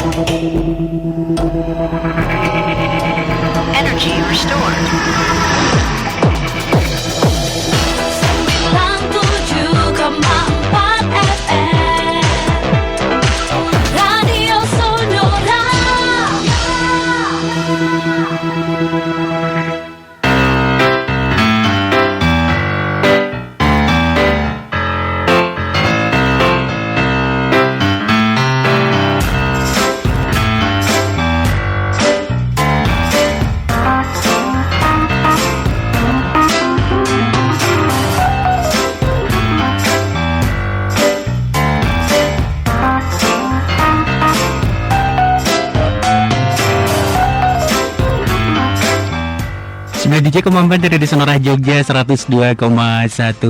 Energy restored. 97,4 FM Radio Sonora. DJ Kemampuan dari Sonora Jogja 102,1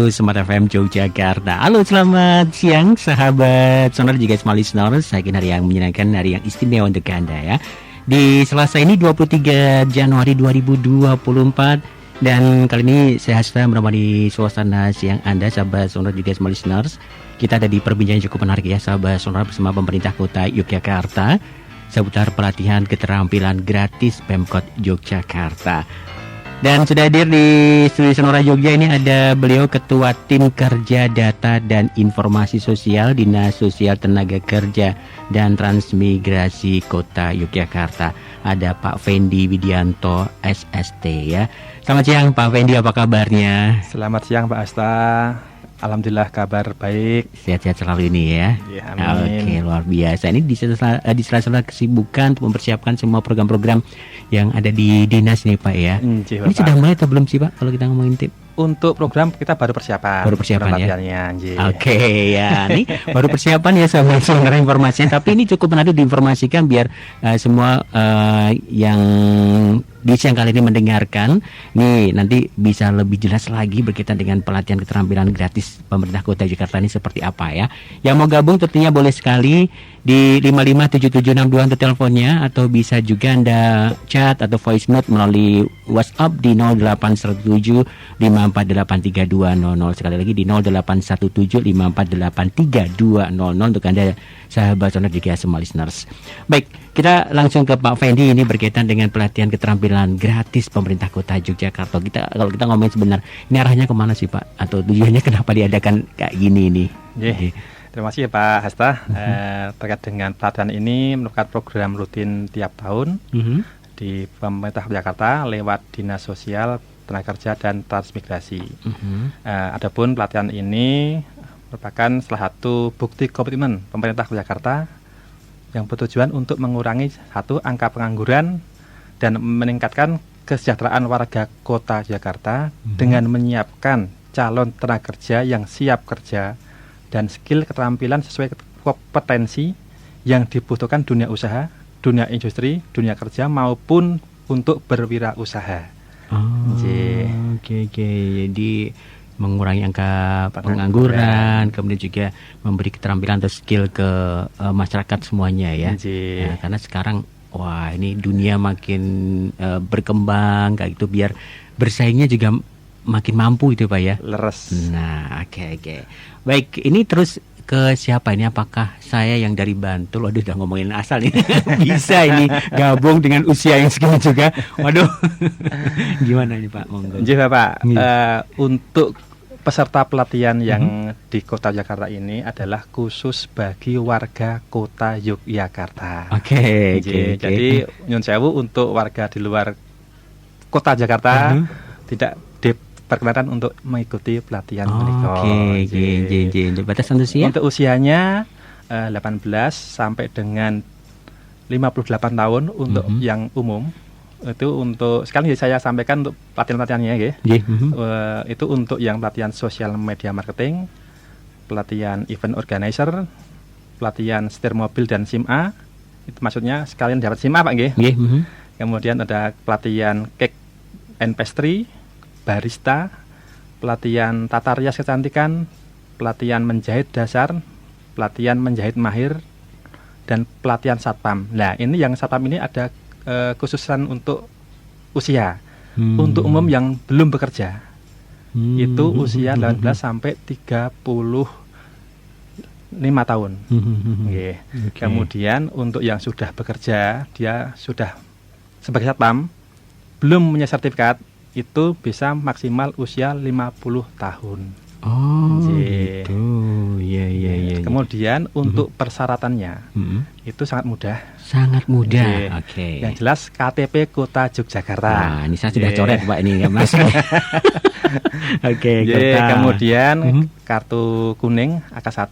Smart FM Yogyakarta. Halo, selamat siang sahabat Sonora juga semua listeners. Saya hari yang menyenangkan, hari yang istimewa untuk Anda ya. Di Selasa ini 23 Januari 2024. Dan kali ini saya Hasta menemani suasana siang Anda sahabat Sonora juga semua listeners. Kita ada di perbincangan cukup menarik ya sahabat Sonora bersama pemerintah kota Yogyakarta seputar pelatihan keterampilan gratis Pemkot Yogyakarta. Dan sudah hadir di studio Sonora Jogja ini ada beliau Ketua Tim Kerja Data dan Informasi Sosial Dinas Sosial Tenaga Kerja dan Transmigrasi Kota Yogyakarta. Ada Pak Fendi Widianto SST ya. Selamat siang Pak Fendi, apa kabarnya? Selamat siang Pak Asta. Alhamdulillah kabar baik. Sehat-sehat selalu ini ya. Ya, amin. Oke, luar biasa. Ini di sela-sela kesibukan untuk mempersiapkan semua program-program yang ada di dinas nih Pak ya. Ini sudah mulai atau belum sih Pak kalau kita ngomongin tim? Untuk program kita baru persiapan. Baru persiapan ya. Oke ya, ini baru persiapan ya sebenarnya informasinya. Tapi ini cukup menarik diinformasikan biar semua yang di siang kali ini mendengarkan nih nanti bisa lebih jelas lagi berkaitan dengan pelatihan keterampilan gratis pemerintah Kota Jakarta ini seperti apa ya. Yang mau gabung tentunya boleh sekali di 557762 untuk teleponnya, atau bisa juga Anda chat atau voice note melalui WhatsApp di 0817 5483200. Sekali lagi di 0817 5483200 untuk Anda sahabat Sonora juga semua listeners. Baik, kita langsung ke Pak Fendi ini berkaitan dengan pelatihan keterampilan gratis pemerintah Kota Yogyakarta. Kalau kita ngomongin sebenarnya ini arahnya kemana sih Pak? Atau tujuannya kenapa diadakan kayak gini nih? Terima kasih ya Pak Hasta. Terkait dengan pelatihan ini merupakan program rutin tiap tahun di pemerintah Jakarta lewat Dinas Sosial Tenaga Kerja dan Transmigrasi. Adapun pelatihan ini merupakan salah satu bukti komitmen pemerintah Jakarta yang bertujuan untuk mengurangi angka pengangguran dan meningkatkan kesejahteraan warga Kota Jakarta dengan menyiapkan calon tenaga kerja yang siap kerja dan skill keterampilan sesuai kompetensi yang dibutuhkan dunia usaha, dunia industri, dunia kerja maupun untuk berwirausaha. Oke. Jadi mengurangi angka pengangguran, kemudian juga memberi keterampilan atau skill ke masyarakat semuanya ya. Nah, karena sekarang wah ini dunia makin berkembang kayak gitu, biar bersaingnya juga makin mampu itu Pak ya. Leres. Nah, oke. Baik, ini terus ke siapa ini? Apakah saya yang dari Bantul? Waduh, udah ngomongin asal nih. Bisa ini gabung dengan usia yang segini juga. Waduh. Gimana ini Pak? Monggo. Jadi Pak, untuk peserta pelatihan yang di Kota Jakarta ini adalah khusus bagi warga Kota Yogyakarta. Oke. Jadi nyun sewu untuk warga di luar Kota Jakarta tidak diperkenankan untuk mengikuti pelatihan mereka. Batasan usia? Untuk usianya 18 sampai dengan 58 tahun untuk yang umum. Itu untuk sekarang saya sampaikan untuk pelatihan-pelatihannya ya. Itu untuk yang pelatihan social media marketing, pelatihan event organizer, pelatihan setir mobil dan SIM A. Itu maksudnya sekalian dapat SIM A Pak nggih. Kemudian ada pelatihan cake and pastry, barista, pelatihan tata rias kecantikan, pelatihan menjahit dasar, pelatihan menjahit mahir, dan pelatihan satpam. Nah, ini yang satpam ini ada khususan untuk usia. Untuk umum yang belum bekerja. Itu usia 18 sampai 35 5 tahun. Nggih. Oke. Kemudian untuk yang sudah bekerja, dia sudah sebagai satpam, belum punya sertifikat, itu bisa maksimal usia 50 tahun. Oh, Nggih. gitu. Iya. Kemudian untuk persyaratannya itu sangat mudah. Sangat mudah. Nggih. Oke. Yang jelas KTP Kota Yogyakarta. Nah, ini saya sudah Nggih. coret Pak ini ya Mas. Oke, Nggih, kota. kemudian kartu kuning AK1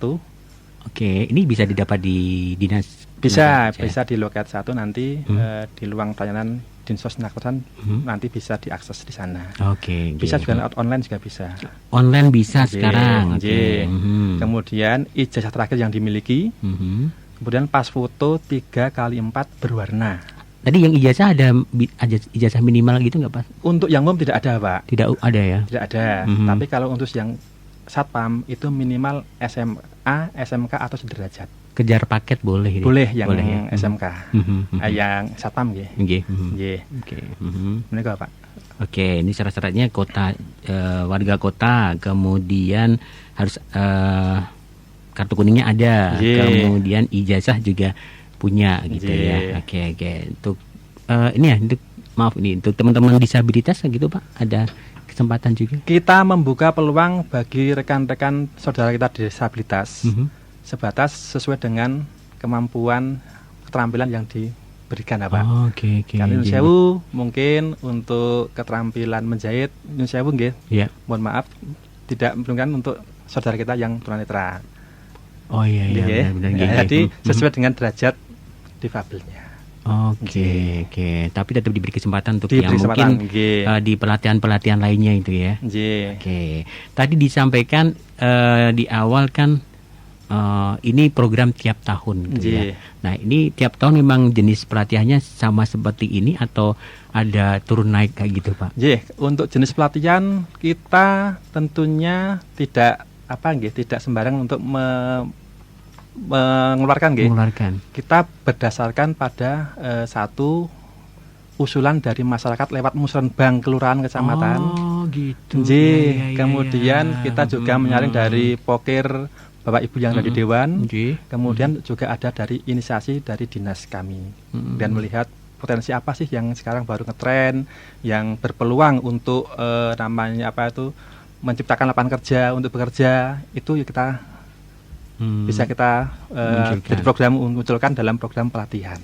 Oke, ini bisa didapat di dinas. bisa saja? bisa di loket 1 nanti di ruang pelayanan Dinsos Nakotan nanti bisa diakses di sana. Oke. Bisa oke. juga lewat online juga bisa. Online bisa Nggih, sekarang. Oke. nggih. Mhm. Kemudian ijazah terakhir yang dimiliki, Mhm. kemudian pas foto 3x4 berwarna. Tadi yang ijazah ada ijazah minimal gitu nggak Pak? Untuk yang umum tidak ada, Pak. Tidak ada ya. Tidak ada. Mhm. Tapi kalau untuk yang satpam itu minimal SMA, SMK atau sederajat. Kejar paket boleh ini. Boleh yang Boleh ya? SMK. Mhm. Yang satpam nggih. Nggih. Mhm. Nggih. Oke. Mhm. Menika, Pak. Oke, ini syarat-syaratnya kota warga kota, kemudian harus kartu kuningnya ada, Iya. kemudian ijazah juga punya gitu Iya. ya. Oke. Untuk ini ya, untuk maaf ini untuk teman-teman disabilitas gitu Pak, ada kesempatan juga. Kita membuka peluang bagi rekan-rekan saudara kita disabilitas sebatas sesuai dengan kemampuan keterampilan yang diberikan, Pak. Oh, oke. Kan Nyun Jadi- sewu mungkin untuk keterampilan menjahit Nyun sewu nggih. Ya. Mohon maaf tidak memungkinkan untuk saudara kita yang tunanetra. Oh iya Nggih, nggih. benar Ya, jadi sesuai dengan derajat difabelnya. Oke. Tapi tetap diberi kesempatan untuk Diberi yang kesempatan, mungkin nggih. di pelatihan-pelatihan lainnya itu ya. Nggih. Oke, tadi disampaikan di awal kan ini program tiap tahun gitu ya. Nggih. Nah ini tiap tahun memang jenis pelatihannya sama seperti ini atau ada turun naik kayak gitu Pak? Nggih, untuk jenis pelatihan kita tentunya tidak tidak sembarang untuk mengeluarkan nggih. Mengeluarkan. Kita berdasarkan pada satu usulan dari masyarakat lewat musrenbang kelurahan kecamatan. Oh gitu. Nggih, Iya. kemudian kita juga menyaring dari pokir Bapak Ibu yang ada di dewan. Nggih. Kemudian juga ada dari inisiasi dari dinas kami dan melihat potensi apa sih yang sekarang baru ngetren, yang berpeluang untuk namanya menciptakan lapangan kerja untuk bekerja, itu ya kita bisa kita Munculkan. jadi program munculkan dalam program pelatihan.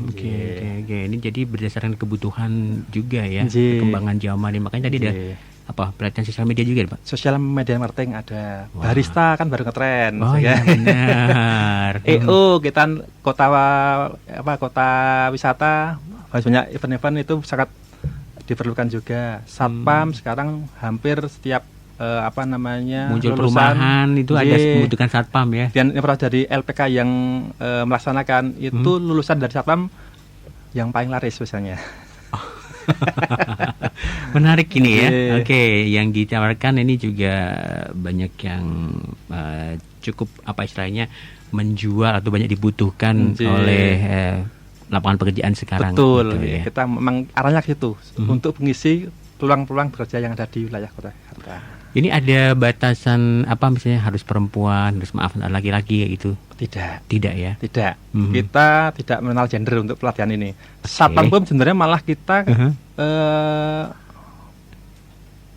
Oke. Ini jadi berdasarkan kebutuhan juga ya, Nggih. perkembangan zaman. Makanya tadi ada Nggih. pelatihan sosial media juga Pak? Sosial media marketing ada. Wah. Barista kan baru ngetren. Oh iya benar. EO kita kota wisata banyak event-event itu sangat diperlukan juga. Satpam sekarang hampir setiap Muncul lulusan, perumahan itu ada Nggih. membutuhkan satpam ya. Dan yang pernah dari LPK yang melaksanakan itu lulusan dari satpam yang paling laris biasanya. Menarik ini ya. Nggih. Oke, yang ditawarkan ini juga banyak yang cukup istilahnya menjual atau banyak dibutuhkan Nggih. oleh lapangan pekerjaan sekarang. Betul. gitu ya. Kita memang arahnya ke situ untuk mengisi peluang-peluang bekerja yang ada di wilayah kota Jakarta. Ini ada batasan misalnya harus perempuan, harus laki-laki kayak gitu? Tidak. Tidak ya. Tidak. Mhm. Kita tidak mengenal gender untuk pelatihan ini. Satpam pun sebenarnya malah kita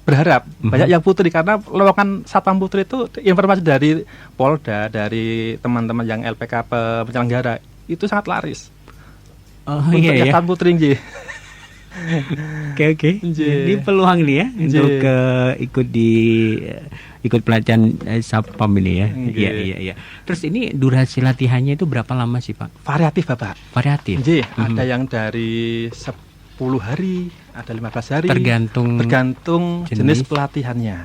berharap banyak yang putri karena lowongan satpam putri itu informasi dari Polda, dari teman-teman yang LPK penyelenggara itu sangat laris. Oh Untuk iya yang ya. satpam putri nggih. Oke. Nggih. Jadi peluang nih ya untuk Nggih. ikut pelatihan satpam ini ya. Nggih. Iya. Terus ini durasi latihannya itu berapa lama sih Pak? Variatif, Bapak. Variatif. Nggih, ada yang dari 10 hari, ada 15 hari. Tergantung jenis jenis. pelatihannya.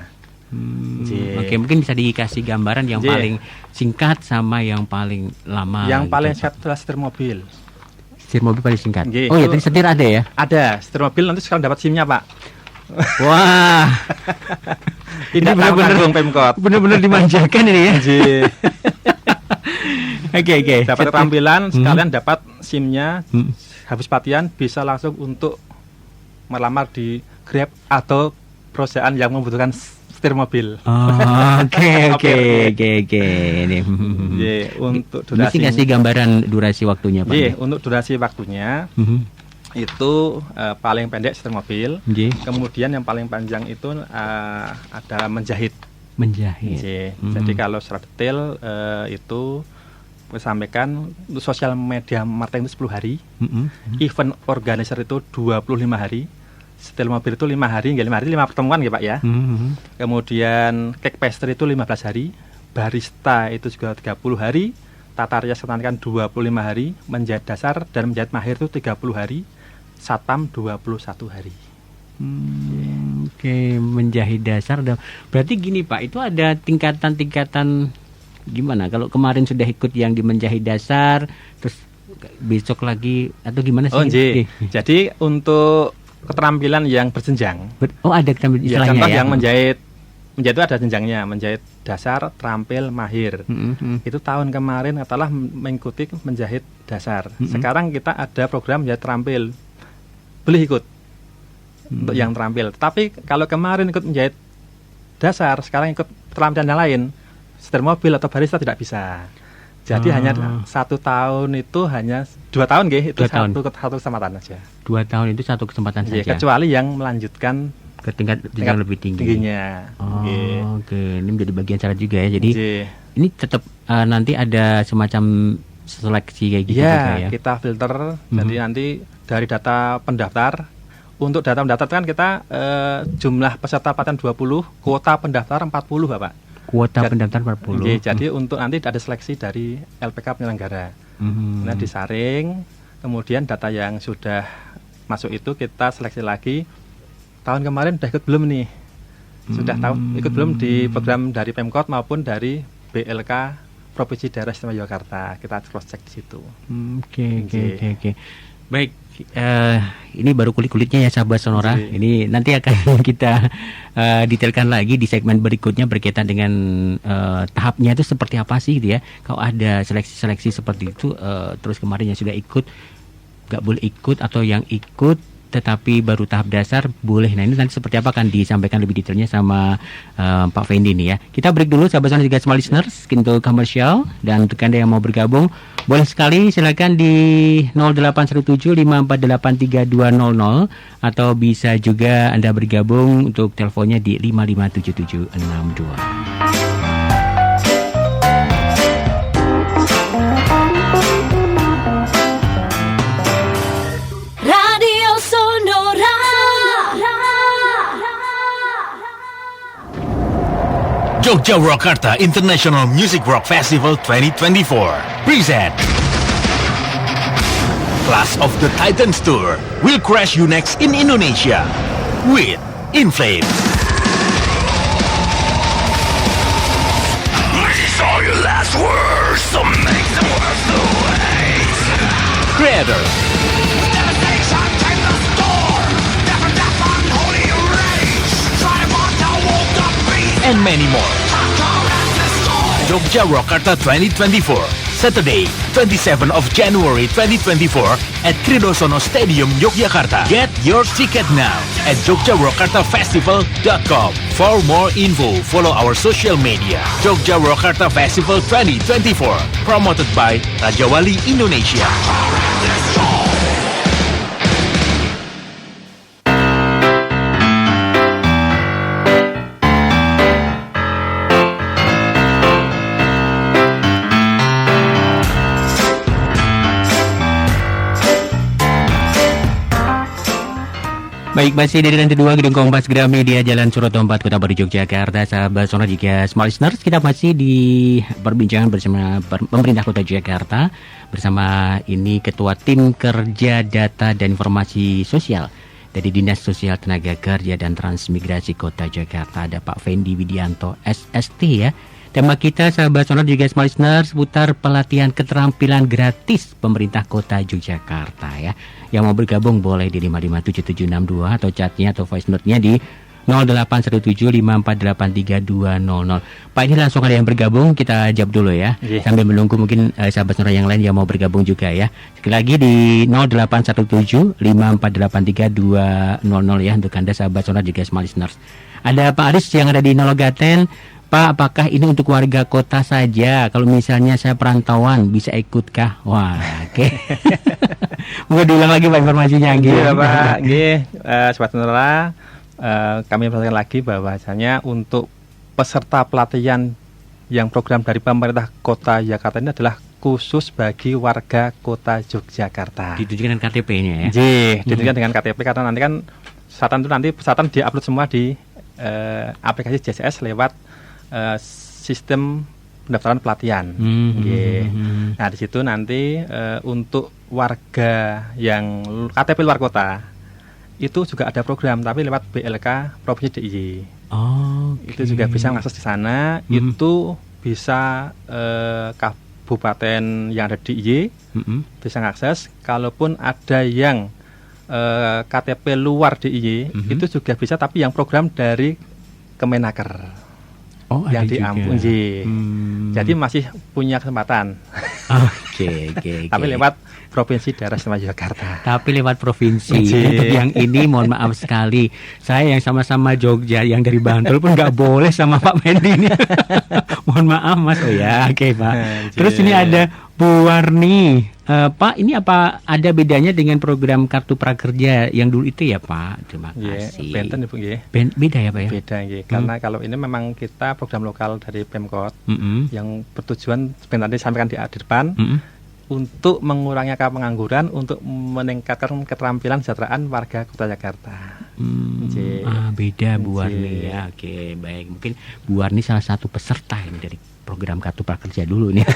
Nggih. Oke, mungkin bisa dikasih gambaran yang Nggih. paling singkat sama yang paling lama. Yang gitu, paling Pak. singkat adalah setir mobil. Setir mobil paling singkat. Nggih. Oh ya, tadi setir ada ya? Ada setir mobil, nanti sekarang dapat SIM-nya, Pak. Wah, Tidak benar-benar- tanggung Pemkot. benar-benar dimanjakan ini ya. Nggih. Oke. Dapat keterampilan, sekalian dapat SIM-nya. Hmm. Habis pelatihan bisa langsung untuk melamar di Grab atau perusahaan yang membutuhkan setir mobil. Oke. Ini. Untuk Bisa durasi ngasih gambaran durasi waktunya, Pak? untuk durasi waktunya itu paling pendek setir mobil. Kemudian yang paling panjang itu ada menjahit. Jadi kalau secara detail itu saya sampaikan untuk sosial media marketing itu 10 hari, event organizer itu 25 hari, setir mobil itu 5 hari, 5 pertemuan ya Pak ya. Kemudian cake pastry itu 15 hari, barista itu juga 30 hari, tata rias kecantikan 25 hari, menjahit dasar dan menjahit mahir itu 30 hari, satpam 21 hari. Oke, menjahit dasar. Berarti gini Pak, itu ada tingkatan-tingkatan gimana? Kalau kemarin sudah ikut yang di menjahit dasar, terus besok lagi atau gimana sih? Jadi untuk keterampilan yang berjenjang. Ada keterampilan istilahnya contoh ya. yang menjahit itu ada jenjangnya, menjahit dasar, terampil, mahir. Itu tahun kemarin adalah mengikuti menjahit dasar. Sekarang kita ada program menjahit terampil. Boleh ikut untuk yang terampil. Tapi kalau kemarin ikut menjahit dasar, sekarang ikut keterampilan yang lain, setir mobil atau barista tidak bisa. Jadi hanya 1 tahun itu hanya 2 tahun itu satu kesempatan saja. 2 tahun itu satu kesempatan saja. Kecuali yang melanjutkan ke tingkat lebih tingginya. Oke. Ini menjadi bagian syarat juga ya. Jadi ini tetap nanti ada semacam seleksi kayak gitu juga ya. Kita filter. Jadi nanti dari data pendaftar, untuk data pendaftar kan kita jumlah peserta pelatihan 20, kuota pendaftar 40 Bapak. Kuota pendaftar 40. Jadi untuk nanti ada seleksi dari LPK penyelenggara. Nah disaring, kemudian data yang sudah masuk itu kita seleksi lagi. Tahun kemarin sudah ikut belum nih? Sudah ikut belum di program dari Pemkot maupun dari BLK Provinsi Daerah Istimewa Yogyakarta. Kita cross check di situ. Oke. Baik, ini baru kulit-kulitnya ya sahabat Sonora. Ini nanti akan kita detailkan lagi di segmen berikutnya berkaitan dengan tahapnya itu seperti apa sih gitu ya. Kalau ada seleksi-seleksi seperti itu, terus kemarin yang sudah ikut nggak boleh ikut, atau yang ikut tetapi baru tahap dasar boleh. Nah ini nanti seperti apa akan disampaikan lebih detailnya sama Pak Fendi nih ya. Kita break dulu sahabat Sonora juga semua listeners untuk komersial, dan untuk Anda yang mau bergabung boleh sekali silakan di 081754832000, atau bisa juga Anda bergabung untuk teleponnya di 557762. Yogyakarta International Music Rock Festival 2024 present Clash of the Titans Tour will crash you next in Indonesia with In Flames. These are your last words, so make them worth the wait. Creator. And many more. Yogyakarta 2024, Saturday, 27 of January 2024 at Kridosono Stadium, Yogyakarta. Get your ticket now at yogyakartafestival.com. For more info, follow our social media. Yogyakarta Festival 2024, promoted by Raja Wali Indonesia. Baik, masih dari lantai 2 Gedung Kompas Gramedia Jalan Suroto 4 Kota Baru Yogyakarta. Sahabat Sonora juga small listeners, kita masih di perbincangan bersama pemerintah Kota Yogyakarta, bersama ini Ketua Tim Kerja Data dan Informasi Sosial dari Dinas Sosial Tenaga Kerja dan Transmigrasi Kota Yogyakarta, ada Pak Fendi Widianto SST ya. Tema kita sahabat Sonora juga small listeners seputar pelatihan keterampilan gratis pemerintah Kota Yogyakarta ya. Yang mau bergabung boleh di 557762 atau chatnya atau voice note-nya di 081754832000. Pak, ini langsung ada yang bergabung, kita jawab dulu ya. Sambil menunggu mungkin sahabat Sonora yang lain yang mau bergabung juga ya. Sekali lagi di 081754832000 ya untuk Anda sahabat Sonora juga small listeners. Ada Pak Aris yang ada di Nologaten. Pak, apakah ini untuk warga kota saja? Kalau misalnya saya perantauan bisa ikutkah? Wah, oke. Mungkin diulang lagi Pak informasinya. Iya Pak, Sobat Sonora, kami sampaikan lagi bahwasanya untuk peserta pelatihan yang program dari pemerintah Kota Jakarta ini adalah khusus bagi warga Kota Yogyakarta. Ditujukan dengan KTP-nya ya? Ditujukan dengan KTP karena nanti kan peserta diupload semua di aplikasi JSS lewat sistem pendaftaran pelatihan. Nah di situ nanti untuk warga yang KTP luar kota itu juga ada program tapi lewat BLK Provinsi DIY. Itu juga bisa mengakses di sana. Itu bisa kabupaten yang ada di DIY bisa mengakses. Kalaupun ada yang KTP luar DIY itu juga bisa, tapi yang program dari Kemenaker. Yang diampun, jadi masih punya kesempatan. Oke. Tapi lewat provinsi daerah istimewa Yogyakarta. Tapi lewat provinsi. Untuk yang ini mohon maaf sekali, saya yang sama-sama Jogja, yang dari Bantul pun nggak boleh sama Pak Mendy ini. Mohon maaf Mas. Oh ya, oke Pak. Terus ini ada Bu Warni. Pak, ini apa ada bedanya dengan program Kartu Prakerja yang dulu itu ya Pak? Terima kasih. Benten Ibu nggih. Beda ya Pak ya? Beda nggih. Karena kalau ini memang kita program lokal dari Pemkot yang bertujuan sebenarnya tadi disampaikan di depan untuk mengurangi angka pengangguran, untuk meningkatkan keterampilan kesejahteraan warga Kota Jakarta. Beda Bu Warni ya. Oke, baik. Mungkin Bu Warni salah satu peserta ini dari program Kartu Prakerja dulu nih.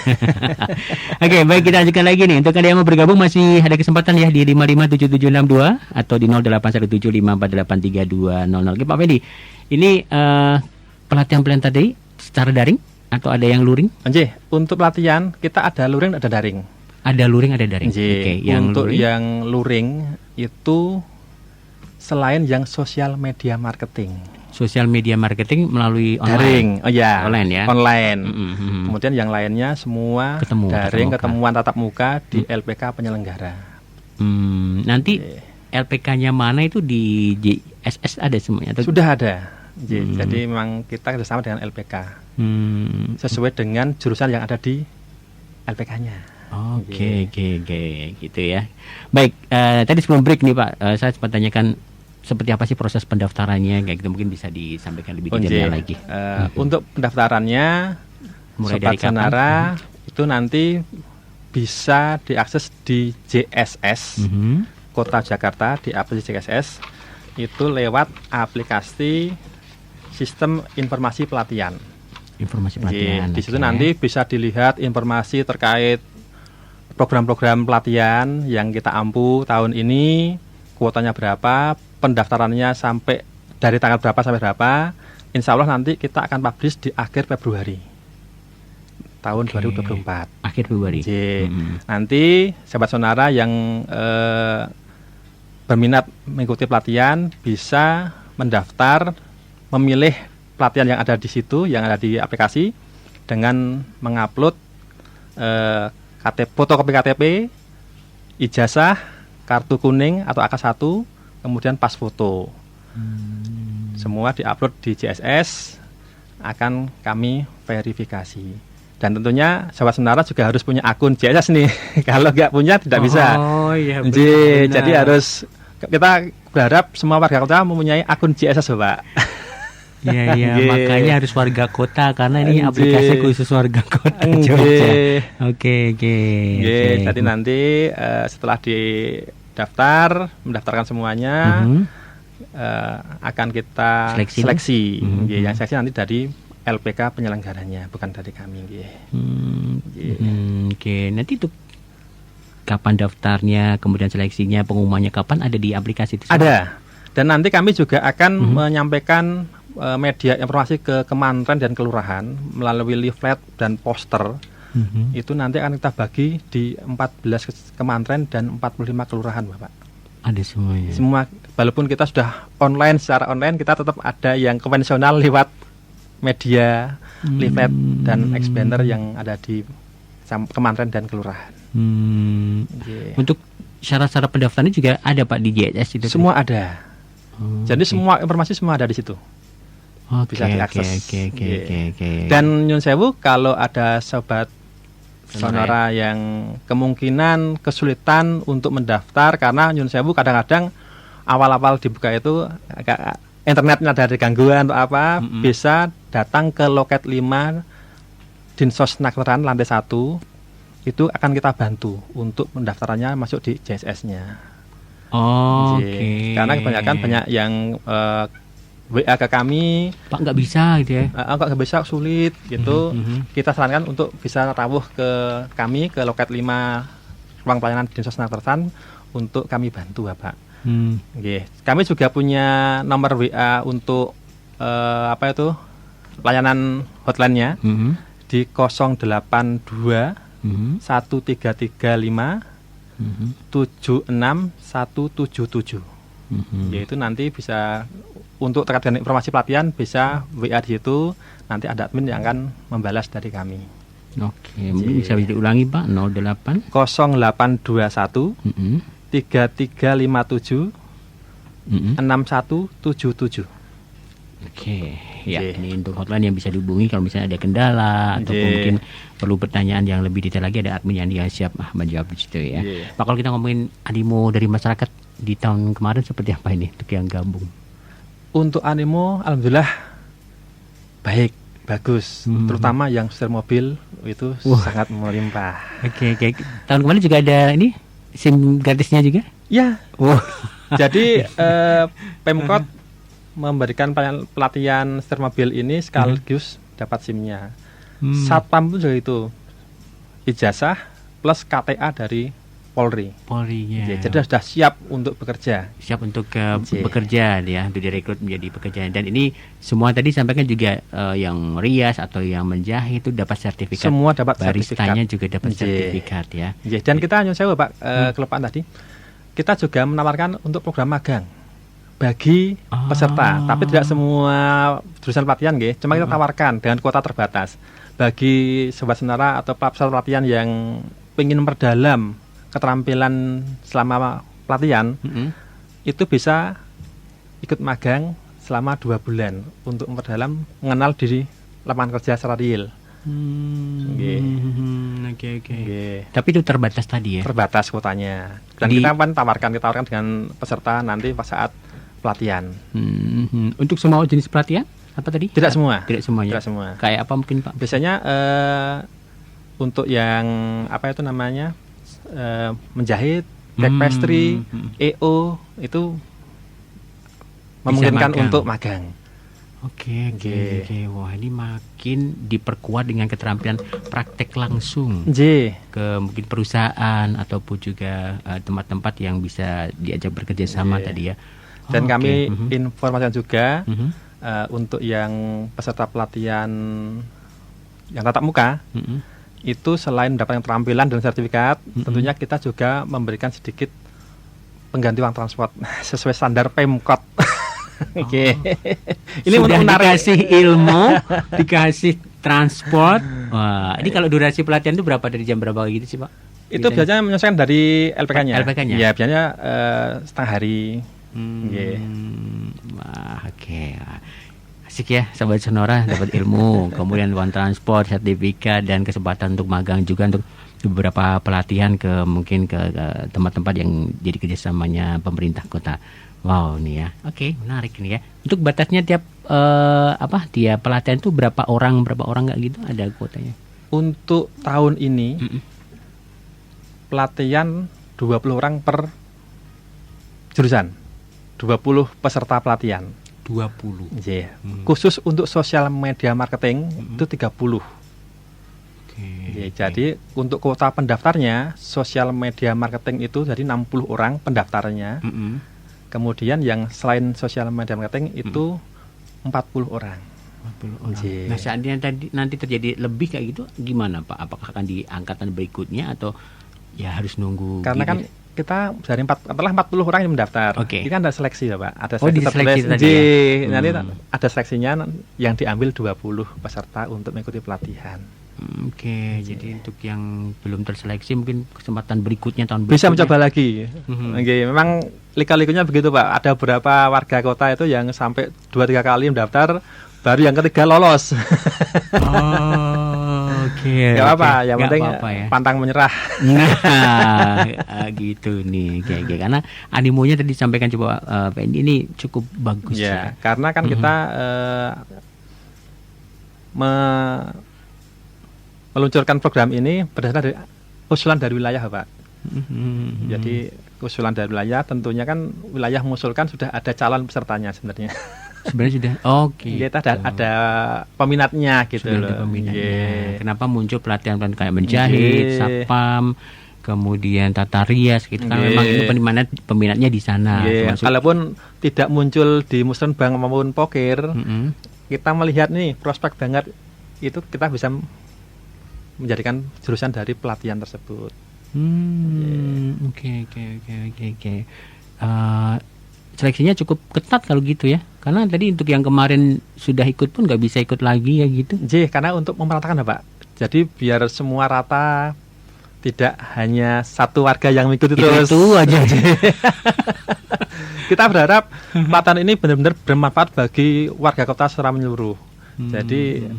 Oke, baik, kita lanjutkan lagi nih. Untuk Anda yang mau bergabung masih ada kesempatan ya di 557762 atau di 081754832000. Oke, Pak Fendi. Ini pelatihan tadi secara daring atau ada yang luring? Untuk pelatihan kita ada luring, ada daring. Ada luring, ada daring. Oke, untuk yang luring itu selain yang sosial media marketing. Sosial media marketing melalui online. Daring, online ya. Online. Kemudian yang lainnya semua daring, ketemuan tatap muka di LPK penyelenggara. Nanti LPK-nya mana itu di JSS ada semuanya? Atau? Sudah ada. Jadi memang kita kerjasama dengan LPK sesuai dengan jurusan yang ada di LPK-nya. Oke, gitu ya. Baik, tadi sebelum break nih Pak, saya sempat tanyakan seperti apa sih proses pendaftarannya, kayak gitu mungkin bisa disampaikan lebih detail lagi. Untuk pendaftarannya, mulai dari Sonara itu nanti bisa diakses di JSS Kota Jakarta, di aplikasi JSS itu lewat aplikasi Sistem Informasi Pelatihan. Di situ nanti bisa dilihat informasi terkait program-program pelatihan yang kita ampu tahun ini, kuotanya berapa, pendaftarannya sampai dari tanggal berapa sampai berapa. Insya Allah nanti kita akan publish di akhir Februari tahun 2024. Akhir Februari. Nanti sahabat Sonara yang berminat mengikuti pelatihan bisa mendaftar, memilih pelatihan yang ada di situ, yang ada di aplikasi, dengan mengupload fotokopi KTP, ijazah, kartu kuning atau AK1, kemudian pas foto. Semua diupload di JSS, akan kami verifikasi. Dan tentunya sahabat Sonara juga harus punya akun JSS nih. Kalau nggak punya tidak bisa. Jadi harus, kita berharap semua warga kota mempunyai akun JSS, Pak. Iya, makanya harus warga kota karena ini aplikasi khusus warga kota Jogja. Oke. Jadi nanti setelah mendaftarkan semuanya, akan kita seleksi. Yang seleksi nanti dari LPK penyelenggaranya, bukan dari kami. Oke, nanti itu kapan daftarnya, kemudian seleksinya, pengumumannya kapan, ada di aplikasi itu? Ada. Dan nanti kami juga akan menyampaikan media informasi ke kementerian dan kelurahan melalui leaflet dan poster. Itu nanti akan kita bagi di 14 kementerian dan 45 kelurahan, Bapak. Ada semuanya. Semua, walaupun kita sudah secara online, kita tetap ada yang konvensional lewat media, leaflet dan expander yang ada di kementerian dan kelurahan. Untuk syarat-syarat pendaftarannya juga ada Pak di JSS itu? Semua ada. Jadi semua informasi semua ada di situ. Oke, bisa diakses. Oke. Nggih. Dan nyun sewu kalau ada sobat Sonora yang kemungkinan kesulitan untuk mendaftar karena nyun sewu kadang-kadang awal-awal dibuka itu agak internetnya ada gangguan atau apa, bisa datang ke loket 5 Dinsos Nakleran lantai 1. Itu akan kita bantu untuk pendaftarannya masuk di JSS-nya. Oke. Karena kebanyakan banyak yang WA ke kami, Pak nggak bisa gitu ya? nggak bisa, sulit gitu. Kita sarankan untuk bisa rawuh ke kami ke loket 5 ruang pelayanan Dinsos Nakleran untuk kami bantu, Bapak. Nggih. Kami juga punya nomor WA untuk layanan hotline-nya di 082 1335 76177. Yaitu nanti bisa untuk terkait dengan informasi pelatihan bisa WA di situ, nanti ada admin yang akan membalas dari kami. Oke, mungkin bisa diulangi Pak, 08 0821 3357 6177. Oke, ya Oke. ini untuk hotline yang bisa dihubungi kalau misalnya ada kendala ataupun mungkin perlu pertanyaan yang lebih detail lagi, ada admin yang dia siap menjawab di situ ya. Pak, kalau kita ngomongin animo dari masyarakat di tahun kemarin seperti apa ini untuk yang gabung? Untuk animo alhamdulillah baik, bagus. Terutama yang setir mobil itu sangat melimpah. Oke. Tahun kemarin juga ada ini SIM gratisnya juga? Ya. Jadi Pemkot memberikan pelatihan setir mobil ini sekaligus dapat SIM-nya. Satpam pun juga itu ijazah plus KTA dari Polri. Polri-nya. Jadi sudah siap untuk bekerja. Siap untuk bekerja ya, untuk direkrut menjadi pekerjaan. Dan ini semua tadi sampaikan juga yang rias atau yang menjahit itu dapat sertifikat. Semua dapat baristanya sertifikat. juga dapat sertifikat ya. Dan kita nyun sewu Pak, kelupaan tadi. Kita juga menawarkan untuk program magang bagi peserta, tapi tidak semua jurusan pelatihan nggih, cuma kita tawarkan dengan kuota terbatas. Bagi sobat Sonora atau peserta pelatihan yang ingin memperdalam keterampilan selama pelatihan, itu bisa ikut magang selama 2 bulan untuk memperdalam mengenal diri lapangan kerja secara real. Oke. Tapi itu terbatas tadi ya? Terbatas kuotanya. Dan kita tawarkan dengan peserta nanti pas saat pelatihan. Untuk semua jenis pelatihan? Apa tadi? Tidak semua. Tidak semuanya. Tidak semua. Kayak apa mungkin Pak? Biasanya untuk yang menjahit, cake pastry, EO itu memungkinkan magang. untuk magang. Oke. Wah, ini makin diperkuat dengan keterampilan praktek langsung ke mungkin perusahaan ataupun juga tempat-tempat yang bisa diajak bekerja sama tadi ya. Dan kami informasikan juga untuk yang peserta pelatihan yang tatap muka itu selain mendapatkan keterampilan dan sertifikat, tentunya kita juga memberikan sedikit pengganti uang transport sesuai standar Pemkot. Oke. Ini sudah menarik. Dikasih ilmu, dikasih transport. Wah, ini kalau durasi pelatihan itu berapa, dari jam berapa gitu sih Pak? Itu biasanya menyesuaikan dari LPK-nya. LPK-nya? Ya, biasanya setengah hari. Wah, oke. Asik ya, sahabat Sonora, dapat ilmu, kemudian uang transport, sertifikat, dan kesempatan untuk magang juga untuk beberapa pelatihan mungkin ke tempat-tempat yang jadi kerjasamanya pemerintah kota. Wow, nih ya. Oke, menarik nih ya. Untuk batasnya tiap pelatihan itu berapa orang nggak gitu, ada kuotanya? Untuk tahun ini pelatihan 20 orang per jurusan. 20 peserta pelatihan. 20. Khusus untuk sosial media marketing itu 30. Jadi untuk kuota pendaftarnya sosial media marketing itu jadi 60 orang pendaftarnya. Kemudian yang selain sosial media marketing itu 40 orang. 40 orang. Nah, seandainya nanti terjadi lebih kayak gitu, gimana Pak? Apakah akan di angkatan berikutnya atau ya harus nunggu? Karena kan kita dari setelah 40 orang yang mendaftar, ini kan ada seleksi ya Pak. Ada diseleksi tadi ya? Nanti ada seleksinya yang diambil 20 peserta untuk mengikuti pelatihan. Oke, jadi untuk yang belum terseleksi mungkin kesempatan berikutnya tahun berikutnya bisa mencoba lagi. Memang lika-likunya begitu Pak. Ada beberapa warga kota itu yang sampai 2-3 kali mendaftar baru yang ketiga lolos. Oke. Gak apa-apa, yang Nggak penting apa-apa ya. pantang menyerah. Nah, gitu nih, kayak karena animonya tadi disampaikan coba Pak Endi ini cukup bagus Ya, karena kan kita meluncurkan program ini berdasarkan dari usulan dari wilayah, Pak. Jadi usulan dari wilayah, tentunya kan wilayah mengusulkan sudah ada calon pesertanya sebenarnya. Sebenarnya sudah. Oke. Kita ada peminatnya gitu Sudah loh. ada peminatnya. Iya. Kenapa muncul pelatihan kayak menjahit, Iya. satpam, kemudian tata rias gitu kan Iya. memang itu peminatnya di sana. Iya, Termasuk- kalaupun tidak muncul di musrenbang maupun pokir, Mm-mm. kita melihat nih prospek banget itu kita bisa menjadikan jurusan dari pelatihan tersebut. Oke. Seleksinya cukup ketat kalau gitu ya. Karena tadi untuk yang kemarin sudah ikut pun nggak bisa ikut lagi ya gitu. Karena untuk memeratakan Pak. Jadi biar semua rata, tidak hanya satu warga yang mengikuti terus. Itu aja. Kita berharap pelatihan ini benar-benar bermanfaat bagi warga kota secara menyeluruh. Jadi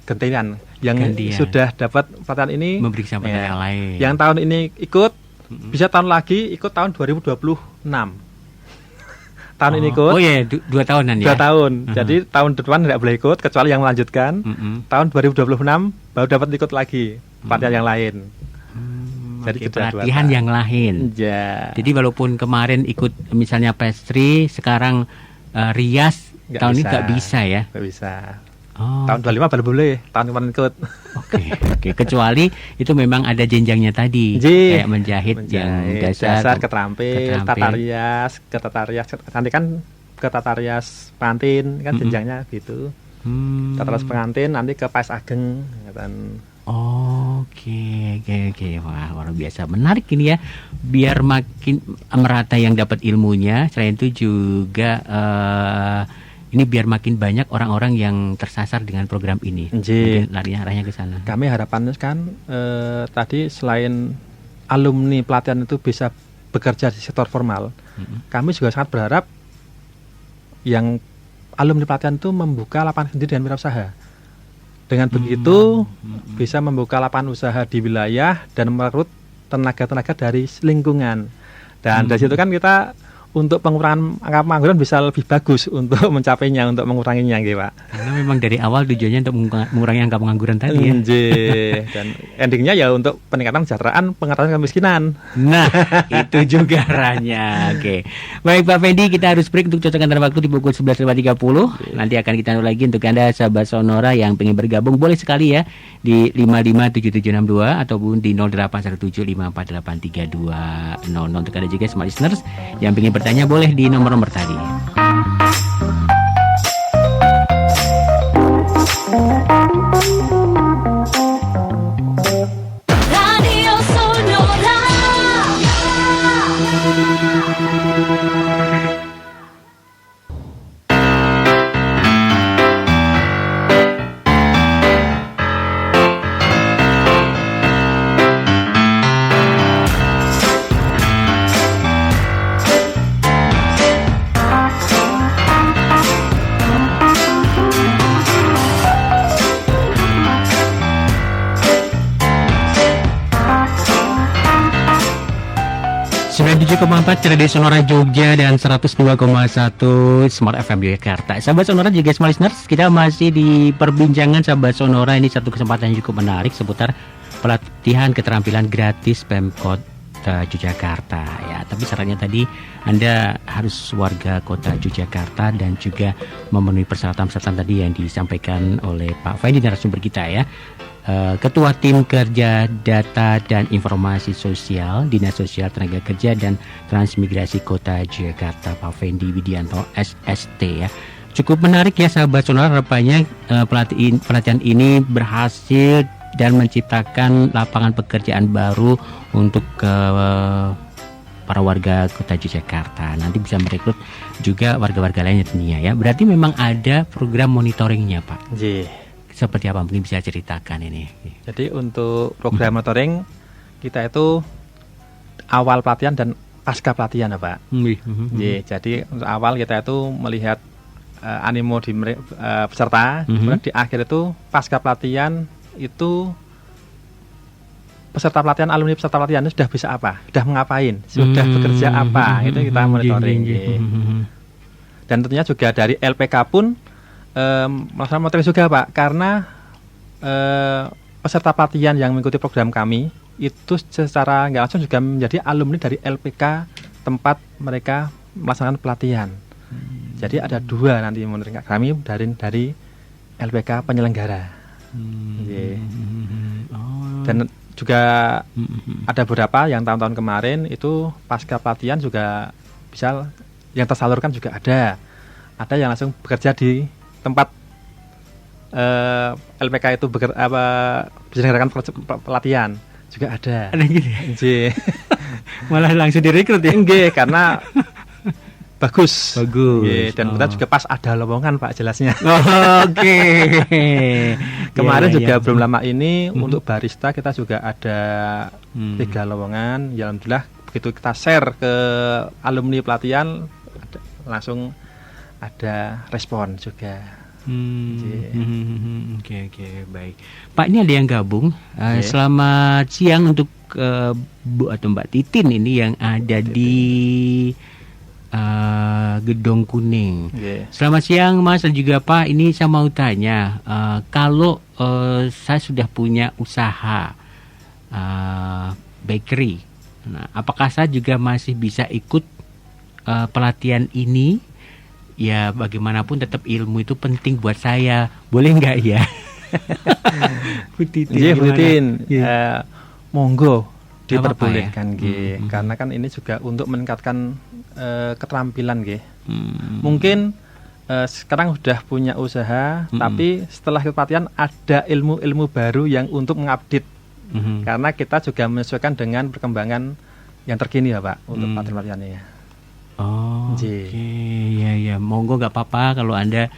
gantian yang Gantian. sudah dapat pelatihan ini Memberi kesempatan ya, yang lain. yang tahun ini ikut bisa tahun lagi ikut tahun 2026. Tahun ini ikut Oh iya, 2 tahunan ya. 2 tahun. Jadi tahun depan tidak boleh ikut kecuali yang melanjutkan. Mm-mm. Tahun 2026 baru dapat ikut lagi pelatihan yang lain. Jadi Oke, sudah 2 pelatihan tahun. yang lain. Ya. Jadi walaupun kemarin ikut misalnya pastry, sekarang rias, Nggak tahun ini bisa. nggak bisa ya. Nggak bisa. Oh, Tahun 25 baru boleh. Tahun kemarin ikut. Oke. Kecuali itu memang ada jenjangnya tadi, Ji, kayak menjahit yang dasar, keterampil, tata rias, ke tata rias. Nanti kan ke tata rias pengantin kan jenjangnya gitu. Tata rias pengantin nanti ke pais ageng dan Oke. Wah, luar biasa. Menarik ini ya. Biar makin merata yang dapat ilmunya. Selain itu juga ini biar makin banyak orang-orang yang tersasar dengan program ini. Ji. Mungkin larinya arahnya ke sana. kami harapannya kan tadi selain alumni pelatihan itu bisa bekerja di sektor formal, kami juga sangat berharap yang alumni pelatihan itu membuka lapangan sendiri dengan wirausaha. Dengan begitu bisa membuka lapangan usaha di wilayah dan merekrut tenaga-tenaga dari lingkungan. Dan dari situ kan kita untuk pengurangan angka pengangguran bisa lebih bagus untuk mencapainya, untuk menguranginya gitu Pak. Karena memang dari awal tujuannya untuk mengurangi angka pengangguran tadi ya. Dan endingnya ya untuk peningkatan kesejahteraan, pengentasan kemiskinan. Nah, itu juga arahnya. Oke. Baik Pak Fendi, kita harus break untuk cocok antara waktu di pukul 11.30. Nanti akan kita undang lagi untuk Anda sahabat Sonora yang pengen bergabung, boleh sekali ya di 557762 ataupun di 0817548320. Untuk Anda juga smart listeners yang pengen bertanya boleh di nomor-nomor tadi. Radio Sonora. .4 Radio Sonora Jogja dan 102,1 Smart FM Yogyakarta. Sahabat Sonora juga Smart Listeners, kita masih di perbincangan sahabat Sonora. Ini satu kesempatan yang cukup menarik seputar pelatihan keterampilan gratis Pemkot Yogyakarta ya. Tapi syaratnya tadi Anda harus warga kota Yogyakarta dan juga memenuhi persyaratan-persyaratan tadi yang disampaikan oleh Pak Fendi narasumber kita ya. Ketua Tim Kerja Data dan Informasi Sosial Dinas Sosial Tenaga Kerja dan Transmigrasi Kota Jakarta Pak Fendi Widianto SST ya. Cukup menarik ya sahabat Sonora, harapannya pelatihan ini berhasil dan menciptakan lapangan pekerjaan baru untuk para warga Kota Jakarta. Nanti bisa merekrut juga warga-warga lainnya tentunya ya. Berarti memang ada program monitoringnya Pak. Seperti apa? Mungkin bisa ceritakan ini. Jadi untuk program monitoring kita itu awal pelatihan dan pasca pelatihan ya Pak. Jadi untuk awal kita itu melihat animo di peserta. Kemudian di akhir itu pasca pelatihan itu peserta pelatihan, alumni peserta pelatihan itu sudah bisa apa, sudah mengapain, sudah bekerja apa, itu kita monitoring. Dan tentunya juga dari LPK pun melaksanakan monitoring juga Pak, karena peserta pelatihan yang mengikuti program kami itu secara nggak langsung juga menjadi alumni dari LPK tempat mereka melaksanakan pelatihan. Jadi ada 2 nanti monitoring kami dari LPK penyelenggara. Dan juga ada beberapa yang tahun-tahun kemarin itu pasca pelatihan juga bisa yang tersalurkan juga ada yang langsung bekerja di tempat LPK itu menyelenggarakan pelatihan juga ada gitu ya? Malah langsung direkrut ya? Enggak, karena bagus. Dan kita juga pas ada lowongan Pak jelasnya. Oke. Kemarin juga belum lama ini untuk barista kita juga ada 3 lowongan. Ya alhamdulillah begitu kita share ke alumni pelatihan langsung ada respon juga. Oke, baik. Pak, ini ada yang gabung. Selamat siang untuk Bu atau Mbak Titin ini yang ada di Gedong Kuning. Selamat siang Mas dan juga Pak. Ini saya mau tanya, kalau saya sudah punya usaha bakery, nah, apakah saya juga masih bisa ikut pelatihan ini? Ya bagaimanapun tetap ilmu itu penting buat saya. Boleh nggak ya? Bu Titin, monggo diperbolehkan karena kan ini juga untuk meningkatkan keterampilan mungkin sekarang sudah punya usaha tapi setelah pelatihan ada ilmu-ilmu baru yang untuk mengupdate karena kita juga menyesuaikan dengan perkembangan yang terkini ya Pak untuk pelatihan-pelatihannya. Oke, ya, monggo nggak apa-apa kalau Anda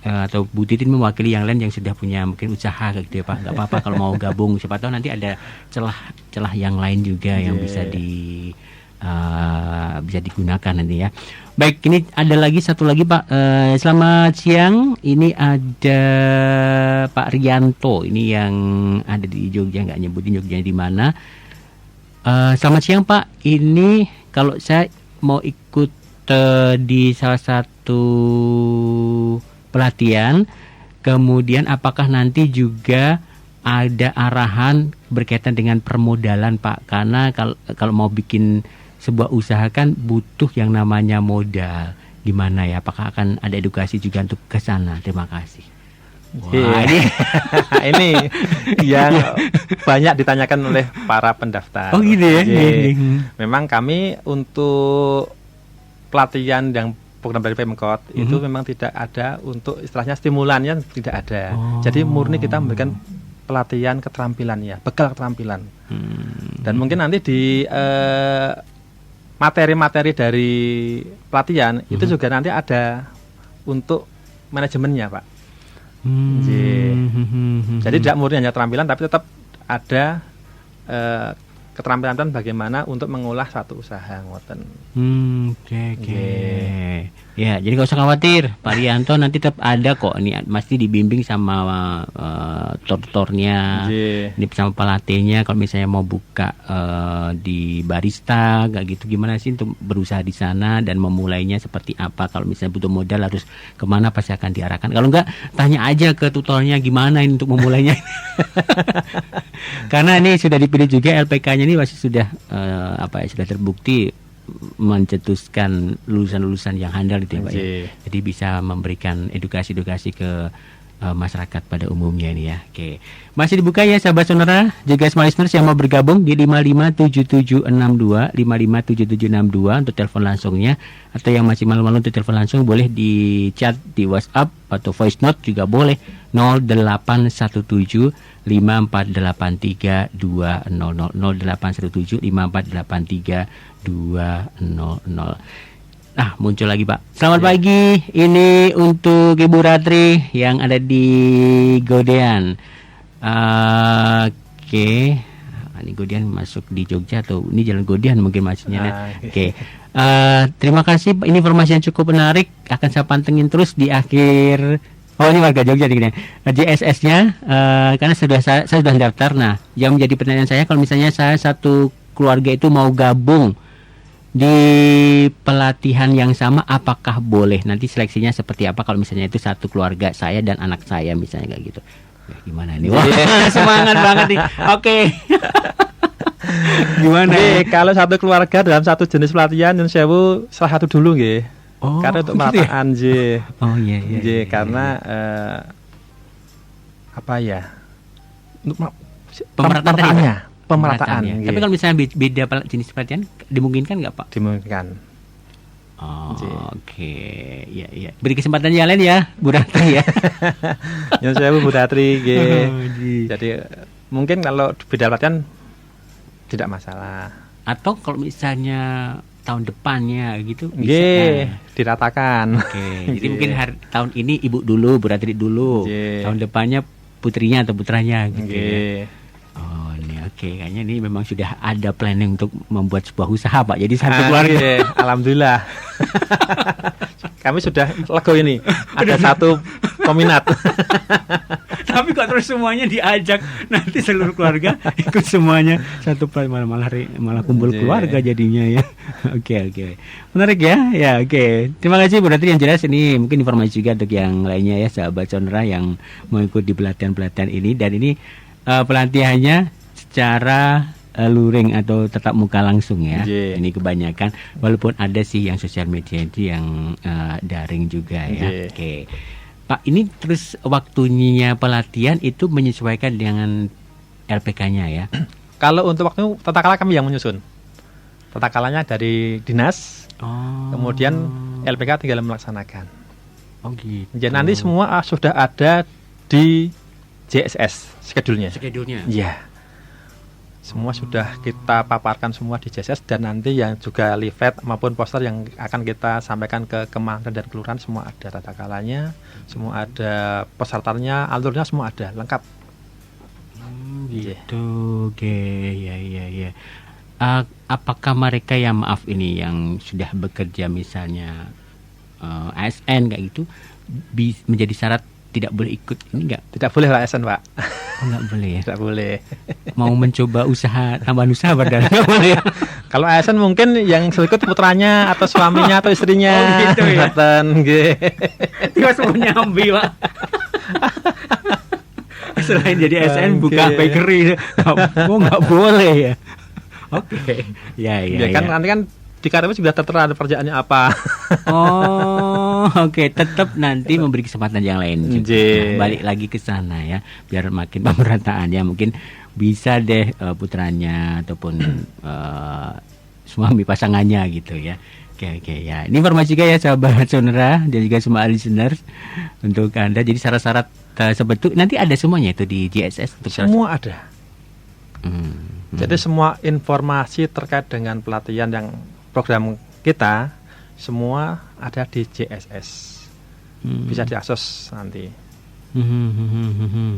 atau Bu Titin mewakili yang lain yang sudah punya mungkin usaha gitu ya Pak, nggak apa-apa kalau mau gabung, siapa tahu nanti ada celah yang lain juga yang bisa digunakan nanti ya. Baik, ini ada lagi satu lagi Pak. Selamat siang, ini ada Pak Rianto, ini yang ada di Jogja, nggak nyebutin Jogja di mana. Selamat siang Pak, ini kalau saya mau ikut di salah satu pelatihan, kemudian apakah nanti juga ada arahan berkaitan dengan permodalan Pak? Karena kalau mau bikin sebuah usaha kan butuh yang namanya modal. Gimana ya? Apakah akan ada edukasi juga untuk ke sana? Terima kasih. Wah, ini yang banyak ditanyakan oleh para pendaftar. Oh gitu ya. Memang kami untuk pelatihan yang program dari Pemkot itu memang tidak ada untuk istilahnya stimulannya tidak ada. Jadi murni kita memberikan pelatihan keterampilan ya, bekal keterampilan. Dan mungkin nanti di materi-materi dari pelatihan itu juga nanti ada untuk manajemennya Pak. Jadi tidak murni hanya keterampilan tapi tetap ada keterampilan bagaimana untuk mengolah satu usaha ngoten. Oke. Ya, jadi nggak usah khawatir, Pak Rianto nanti tetap ada kok. Ini pasti dibimbing sama tutornya, ini sama pelatihnya. Kalau misalnya mau buka di barista, kayak gitu gimana sih untuk berusaha di sana dan memulainya seperti apa? Kalau misalnya butuh modal harus kemana pasti akan diarahkan. Kalau enggak, tanya aja ke tutornya gimana ini untuk memulainya. Karena ini sudah dipilih juga LPK-nya ini pasti sudah sudah terbukti mencetuskan lulusan-lulusan yang handal itu ya Pak ya. Jadi bisa memberikan edukasi-edukasi ke masyarakat pada umumnya ini ya. Oke. Masih dibuka ya sahabat sonora juga smart listeners yang mau bergabung di 557762 557762 untuk telepon langsungnya, atau yang masih malu-malu untuk telepon langsung boleh di chat di WhatsApp atau voice note juga boleh 0817 5483 200 0817 5483 200. Nah, muncul lagi Pak. Selamat pagi. Ini untuk Ibu Ratri yang ada di Godean. Oke. ini Godian masuk di Jogja atau ini Jalan Godian mungkin maksudnya. Nah. Ah, Oke. Terima kasih, ini informasi yang cukup menarik. Akan saya pantengin terus di akhir. Oh, ini warga Jogja nih. JSS-nya karena saya sudah daftar. Nah, yang menjadi pertanyaan saya, kalau misalnya saya satu keluarga itu mau gabung di pelatihan yang sama, apakah boleh? Nanti seleksinya seperti apa kalau misalnya itu satu keluarga saya dan anak saya misalnya kayak gitu. Ya, gimana nih? Wah, semangat banget nih. Oke. Gimana? Kalau satu keluarga dalam satu jenis pelatihan yang sewu salah satu dulu nggih. Oh, karena untuk gitu ya? perataan nggih. Oh iya. Nggih, karena apa ya? Untuk pemerataan. Ya. Nggih. Tapi kalau misalnya beda jenis pelatihan, dimungkinkan nggak Pak? dimungkinkan. Oh, Nggih. oke. Iya. Beri kesempatan yang lain ya, Bu Ratri ya. Yang sewu Bu Datri nggih. Nggih. Jadi mungkin kalau beda pelatihan tidak masalah. Atau kalau misalnya tahun depannya gitu bisa. Nggih, Nah. diratakan. Oke, jadi Nggih. mungkin tahun ini Ibu dulu, Bu Ratri dulu. Nggih. Tahun depannya putrinya atau putranya gitu. Ya. Nggih. Oh, ini oke. Kayaknya ini memang sudah ada planning untuk membuat sebuah usaha, Pak. Jadi satu Ah, keluarga. nggih, alhamdulillah. Kami sudah lego ini. Ada satu peminat. Tapi kok terus semuanya diajak, nanti seluruh keluarga ikut semuanya satu malah kumpul Nggih. keluarga jadinya ya. Oke. Menarik ya. Ya, oke. Terima kasih Bu Ratri, yang jelas ini mungkin informasi juga untuk yang lainnya ya, sahabat Sonora yang mengikuti pelatihan-pelatihan ini, dan ini pelatihannya secara luring atau tatap muka langsung ya. Nggih. Ini kebanyakan, walaupun ada sih yang sosial media itu yang daring juga ya. Nggih. Oke. Pak, ini terus waktunya pelatihan itu menyesuaikan dengan LPK-nya ya? Kalau untuk waktu tata kala kami yang menyusun. Tata kalanya dari dinas, Oh. kemudian LPK tinggal melaksanakan. Oh gitu. Jadi nanti semua sudah ada di JSS schedule-nya. Schedule-nya. Iya. Semua sudah kita paparkan semua di JSS, dan nanti yang juga leaflet maupun poster yang akan kita sampaikan ke Kemangran dan Kelurahan semua ada tata kalanya, semua ada pesertanya, alurnya semua ada lengkap. Gitu. Oke, ya. Apakah mereka yang yang sudah bekerja misalnya ASN kayak gitu menjadi syarat tidak boleh ikut ini enggak? Tidak boleh lah ASN, Pak. Oh, enggak boleh ya. Tidak boleh. Mau mencoba tambahan usaha padahal enggak boleh ya. Kalau ASN mungkin yang ikut putranya atau suaminya atau istrinya. Oh, gitu ya. Boten, nggih. Tiba semua nyambi, Pak. Selain jadi ASN buka Oke. bakery, nggak boleh ya. Oke, ya. Kan nanti kan di karyawan sudah tertera ada pekerjaannya apa. Oh, oke. Tetap nanti memberi kesempatan yang lain juga. Nggih. Nah, balik lagi ke sana ya, biar makin pemerataannya mungkin bisa deh putranya ataupun suami pasangannya gitu ya. Oke ya. Ini informasi juga ya sahabat Sonora dan juga semua listeners untuk Anda. Jadi syarat-syarat sebetul nanti ada semuanya itu di JSS untuk Semua ada. Hmm. Jadi semua informasi terkait dengan pelatihan yang program kita semua ada di JSS. Bisa diakses nanti.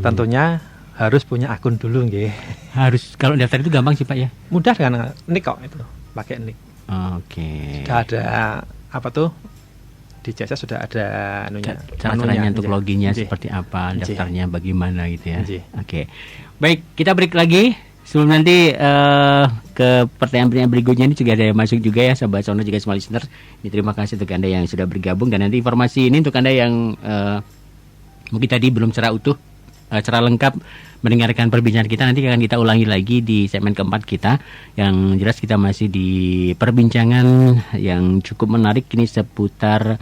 Tentunya harus punya akun dulu nggih. Harus, kalau daftar itu gampang sih Pak ya. Mudah kan, nik kok itu, pakai nik. Oke. Sudah ada apa tuh? Di JSS sudah ada anunya. Cara-caranya untuk Nggih. loginnya Nggih. seperti apa, Nggih. daftarnya bagaimana gitu ya. Nggih. Oke. Baik, kita break lagi. Sebelum nanti ke pertanyaan-pertanyaan berikutnya ini juga ada yang masuk juga ya sahabat Sonora juga semua listener. Ini terima kasih untuk Anda yang sudah bergabung, dan nanti informasi ini untuk Anda yang mungkin tadi belum secara utuh, secara lengkap mendengarkan perbincangan kita, nanti akan kita ulangi lagi di segmen keempat kita. Yang jelas kita masih di perbincangan yang cukup menarik ini seputar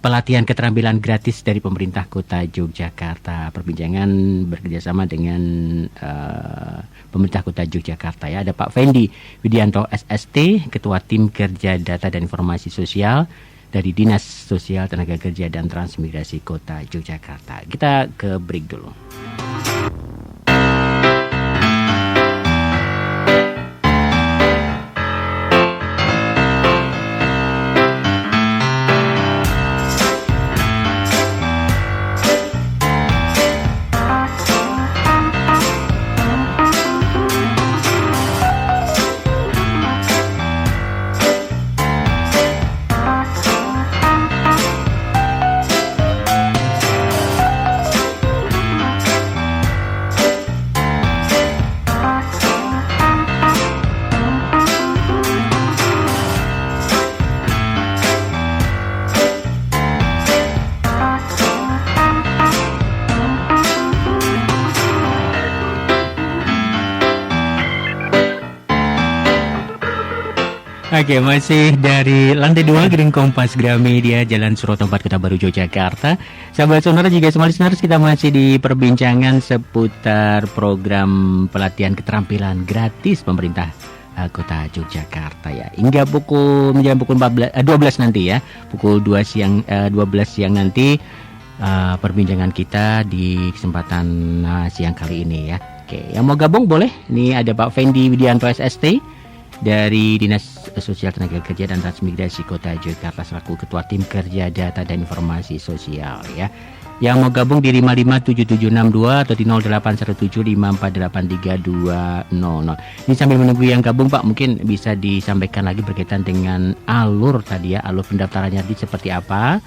pelatihan keterampilan gratis dari pemerintah Kota Yogyakarta. Perbincangan bekerjasama dengan pemerintah Kota Yogyakarta ya. Ada Pak Fendi Widianto SST, Ketua Tim Kerja Data dan Informasi Sosial dari Dinas Sosial Tenaga Kerja dan Transmigrasi Kota Yogyakarta. Kita ke break dulu. Oke, masih dari lantai 2 Gedung Kompas Gramedia, Jalan Suroto 4, Kota Baru, Yogyakarta. Sahabat Sonora juga semua listeners, kita masih di perbincangan seputar program pelatihan keterampilan gratis pemerintah Kota Yogyakarta ya. Hingga menjelang pukul 12 nanti ya. Pukul 12 siang nanti perbincangan kita di kesempatan siang kali ini ya. Oke, yang mau gabung boleh. Ini ada Pak Fendi Widianto SST dari Dinas Sosial Tenaga Kerja dan Transmigrasi Kota Yogyakarta selaku Ketua Tim Kerja Data dan Informasi Sosial ya. Yang mau gabung di 557762 atau di 0817548320. Ini sambil menunggu yang gabung Pak, mungkin bisa disampaikan lagi berkaitan dengan alur tadi ya, alur pendaftarannya tadi seperti apa?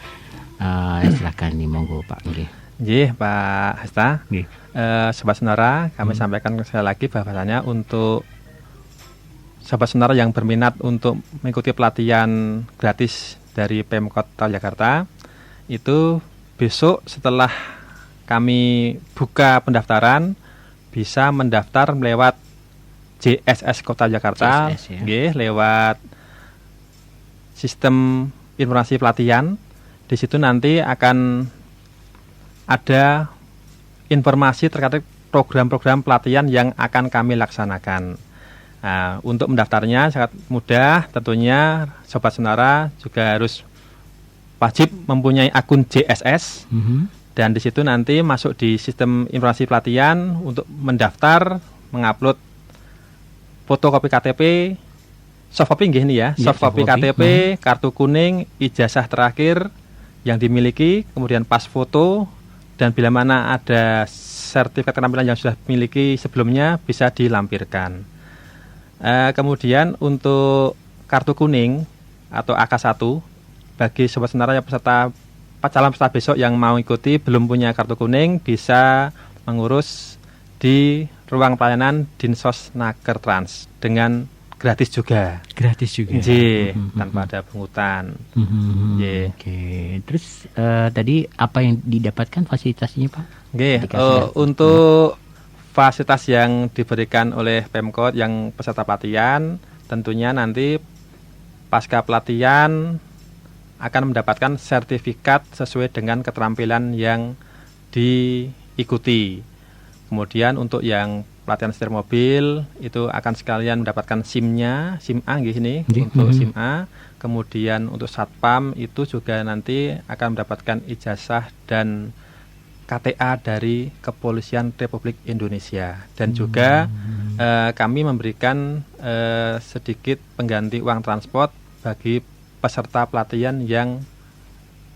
Silakan nih, monggo Pak. Nggih, Pak Hasta. Sobat Sonora, kami sampaikan sekali lagi bahwasanya untuk sahabat Sonora yang berminat untuk mengikuti pelatihan gratis dari Pemkot Jakarta, itu besok setelah kami buka pendaftaran bisa mendaftar lewat JSS Kota Jakarta, JSS, ya. Lewat sistem informasi pelatihan. Di situ nanti akan ada informasi terkait program-program pelatihan yang akan kami laksanakan. Nah, untuk mendaftarnya sangat mudah, tentunya Sobat Sonora juga harus wajib mempunyai akun JSS, dan di situ nanti masuk di sistem informasi pelatihan untuk mendaftar, mengupload fotokopi KTP, soft copy nggih ini ya, soft copy KTP, kartu kuning, ijazah terakhir yang dimiliki, kemudian pas foto, dan bila mana ada sertifikat keterampilan yang sudah dimiliki sebelumnya bisa dilampirkan. Kemudian untuk kartu kuning atau AK1 bagi Sobat Sonora yang calon peserta besok yang mau ikuti belum punya kartu kuning, bisa mengurus di ruang pelayanan Dinsos Nakertrans dengan gratis juga. Gratis juga. Tanpa ada pungutan. Oke. Terus tadi apa yang didapatkan fasilitasnya Pak? Untuk fasilitas yang diberikan oleh Pemkot yang peserta pelatihan, tentunya nanti pasca pelatihan akan mendapatkan sertifikat sesuai dengan keterampilan yang diikuti. Kemudian untuk yang pelatihan setir mobil itu akan sekalian mendapatkan SIM-nya, SIM A gini untuk SIM A. Kemudian untuk satpam itu juga nanti akan mendapatkan ijazah dan KTA dari Kepolisian Republik Indonesia, dan juga kami memberikan sedikit pengganti uang transport bagi peserta pelatihan yang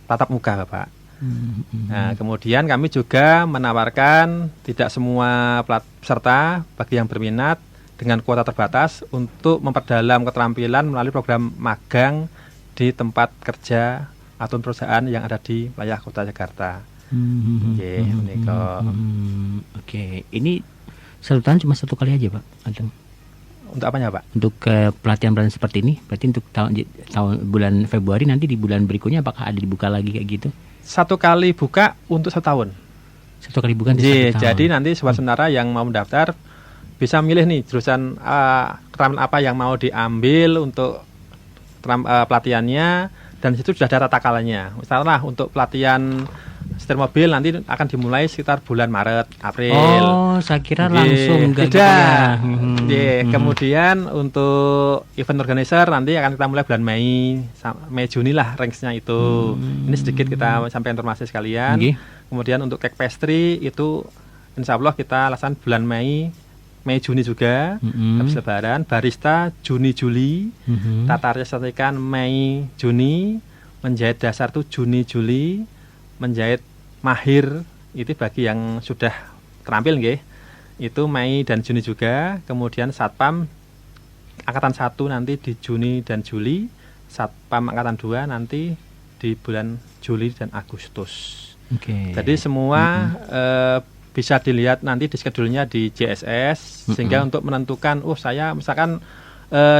tatap muka, Bapak. Nah, kemudian kami juga menawarkan tidak semua peserta, bagi yang berminat dengan kuota terbatas untuk memperdalam keterampilan melalui program magang di tempat kerja atau perusahaan yang ada di wilayah Kota Jakarta. Oke, ini saluran cuma satu kali aja Pak? Untuk apanya Pak? Untuk pelatihan seperti ini, berarti untuk tahun bulan Februari, nanti di bulan berikutnya apakah ada dibuka lagi kayak gitu? Satu kali buka untuk setahun. Satu kali buka untuk satu tahun. Jadi nanti Sobat Sonora yang mau mendaftar bisa milih nih jurusan keterampilan apa yang mau diambil untuk pelatihannya, dan situ sudah ada tata kalanya. Misalnya untuk pelatihan setir mobil nanti akan dimulai sekitar bulan Maret, April. Oh, saya kira langsung tidak. Kemudian untuk event organizer nanti akan kita mulai bulan Mei Juni lah range-nya itu. Ini sedikit kita sampaikan informasi sekalian. Kemudian untuk cake pastry itu insya Allah kita laksanakan bulan Mei Juni juga, habis Lebaran. Barista Juni Juli, tata rias ikan Mei Juni, menjahit dasar tuh Juni Juli, menjahit mahir itu bagi yang sudah terampil nggih, itu Mei dan Juni juga. Kemudian satpam angkatan 1 nanti di Juni dan Juli, satpam angkatan 2 nanti di bulan Juli dan Agustus. Jadi semua bisa dilihat nanti di schedule-nya di JSS, sehingga untuk menentukan saya misalkan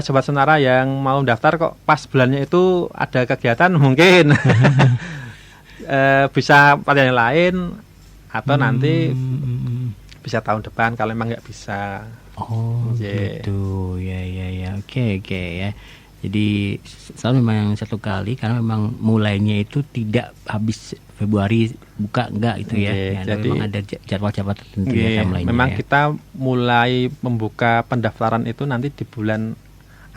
Sobat Sonora yang mau daftar kok pas bulannya itu ada kegiatan mungkin bisa pelatihan yang lain, atau nanti bisa tahun depan kalau memang nggak bisa. Gitu ya. Oke ya. Jadi selalu memang satu kali karena memang mulainya itu tidak habis Februari buka enggak itu ya. Oke, Ya, jadi memang ada jadwal-jadwal tertentu ya timeline-nya memang ya. kita mulai membuka pendaftaran itu nanti di bulan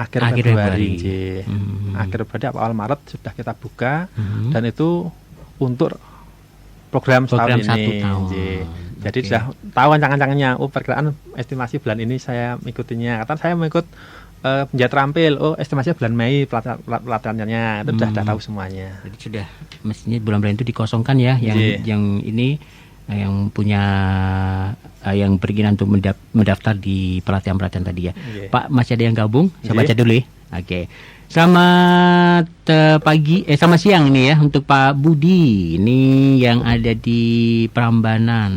akhir Akhir Februari. Februari. Akhir Februari awal Maret sudah kita buka dan itu untuk program Program setahun 1 ini. tahun. Jadi Oke. sudah tahu ancang-ancangnya. Oh, perkiraan estimasi bulan ini saya mengikutinya. Kata saya mau ikut penjahit terampil. Oh, estimasinya bulan Mei pelatihannya. Itu sudah tahu semuanya. Jadi sudah mestinya bulan-bulan itu dikosongkan ya yang ini yang punya yang berkeinginan untuk mendaftar di pelatihan-pelatihan tadi ya. Pak, masih ada yang gabung? Saya baca dulu ya. Oke. Selamat selamat siang nih ya untuk Pak Budi. Ini yang ada di Prambanan.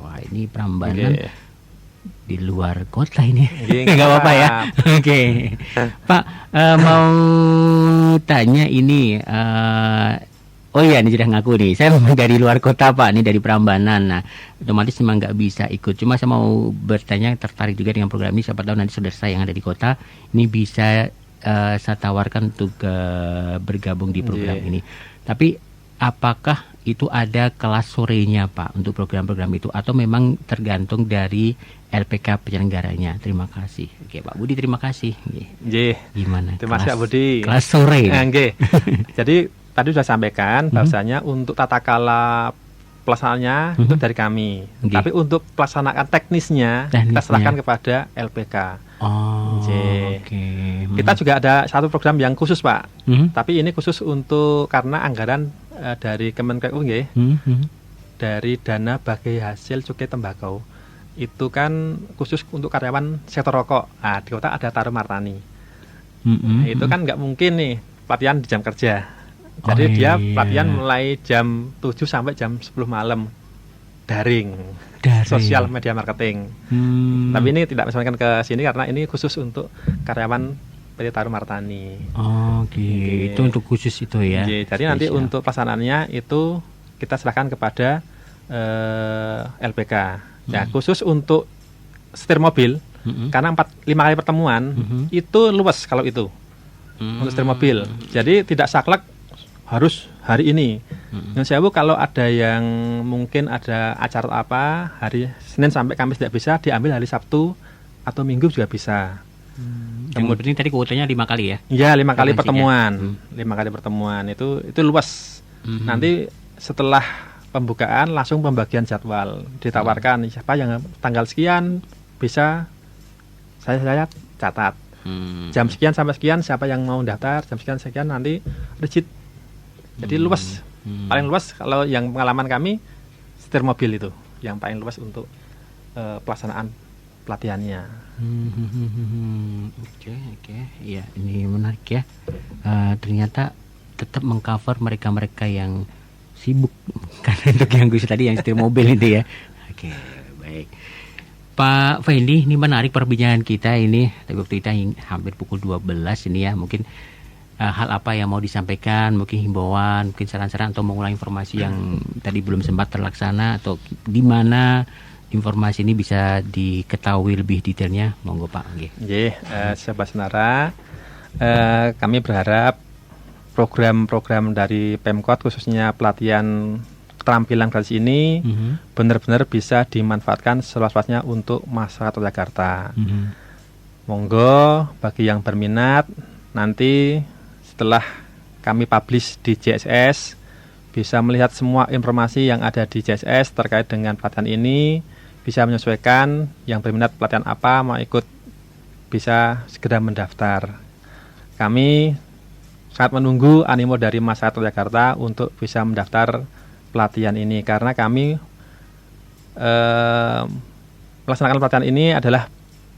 Wah, ini Prambanan di luar kota ini. Nggak apa-apa ya. Oke. Pak, mau tanya ini oh iya, ini sudah ngaku nih. Saya memang dari luar kota Pak, ini dari Prambanan. Nah, otomatis memang nggak bisa ikut. Cuma saya mau bertanya, tertarik juga dengan program ini. Siapa tahu nanti saudara saya yang ada di kota ini bisa saya tawarkan untuk bergabung di program ini. Tapi apakah itu ada kelas sorenya Pak untuk program-program itu, atau memang tergantung dari LPK penyelenggaranya? Terima kasih. Oke, Pak Budi, terima kasih. Gimana? Terima kasih Pak Budi. Kelas sore. Jadi tadi sudah sampaikan bahwasanya untuk tata kala pelaksanaannya itu dari kami. Tapi untuk pelaksanaan teknisnya kita serahkan kepada LPK. Kita juga ada satu program yang khusus Pak. Tapi ini khusus untuk karena anggaran dari Kemenkeu dari dana bagi hasil cukai tembakau. Itu kan khusus untuk karyawan sektor rokok. Nah, di kota ada Taruh Martani. Itu kan nggak mungkin nih pelatihan di jam kerja. Jadi dia pelatihan mulai jam 7 sampai jam 10 malam daring. Sosial media marketing. Tapi ini tidak disampaikan ke sini karena ini khusus untuk karyawan PT Taruh Martani. Itu untuk khusus itu ya. Jadi nanti untuk pelaksanaannya itu kita serahkan kepada LPK. Ya, khusus untuk setir mobil karena 5 kali pertemuan itu luas kalau itu. Untuk setir mobil. Jadi tidak saklek harus hari ini. Yang saya kalau ada yang mungkin ada acara apa hari Senin sampai Kamis tidak bisa, diambil hari Sabtu atau Minggu juga bisa. Kemudian tadi kuotanya 5 kali ya? Iya, 5 kali pertemuan. 5 kali pertemuan itu luas. Nanti setelah pembukaan langsung pembagian jadwal, ditawarkan siapa yang tanggal sekian bisa saya catat. Jam sekian sampai sekian siapa yang mau daftar, jam sekian nanti rigid. Jadi luas. Paling luas kalau yang pengalaman kami setir mobil itu yang paling luas untuk pelaksanaan pelatihannya. Oke. Ya, ini menarik ya. Ternyata tetap mengcover mereka-mereka yang sibuk karena untuk yang khusus tadi yang setir mobil itu ya. Oke, baik. Pak Fendi, ini menarik perbincangan kita ini. Tapi waktu kita hampir pukul 12 ini ya. Mungkin hal apa yang mau disampaikan, mungkin himbauan, mungkin saran-saran atau mengulang informasi yang tadi belum sempat terlaksana, atau di mana informasi ini bisa diketahui lebih detailnya, monggo Pak. Sahabat Senara, kami berharap program-program dari Pemkot khususnya pelatihan keterampilan gratis ini benar-benar bisa dimanfaatkan seluas-luasnya untuk masyarakat Jakarta. Monggo bagi yang berminat nanti setelah kami publish di JSS bisa melihat semua informasi yang ada di JSS terkait dengan pelatihan ini, bisa menyesuaikan yang berminat pelatihan apa, mau ikut bisa segera mendaftar. Kami sangat menunggu animo dari masyarakat Jakarta untuk bisa mendaftar pelatihan ini karena kami melaksanakan pelatihan ini adalah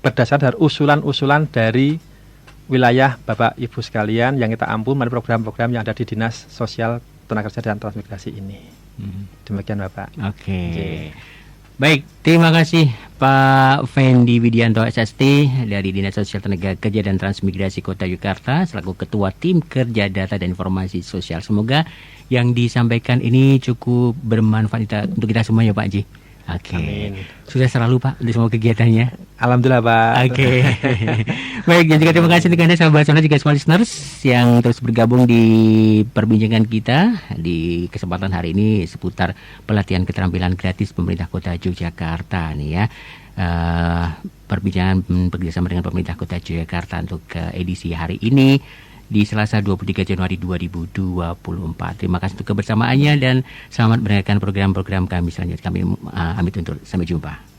berdasarkan dari usulan-usulan dari wilayah Bapak Ibu sekalian yang kita ampun melalui program-program yang ada di Dinas Sosial Tenaga Kerja dan Transmigrasi ini. Demikian Bapak. Oke. Baik, terima kasih Pak Fendi Widianto SST dari Dinas Sosial Tenaga Kerja dan Transmigrasi Kota Yogyakarta selaku Ketua Tim Kerja Data dan Informasi Sosial. Semoga yang disampaikan ini cukup bermanfaat untuk kita semua ya Pak Ji. Oke. Amin. Sudah selalu Pak untuk semua kegiatannya. Alhamdulillah Pak. Oke. Baik, dan juga terima kasih untuk Anda sahabat Sonora juga semua listeners yang terus bergabung di perbincangan kita di kesempatan hari ini seputar pelatihan keterampilan gratis pemerintah Kota Yogyakarta nih ya. Perbincangan bekerjasama dengan pemerintah Kota Yogyakarta untuk edisi hari ini di Selasa 23 Januari 2024. Terima kasih untuk kebersamaannya dan selamat mendengarkan program-program kami selanjutnya. Kami amit undur. Sampai jumpa.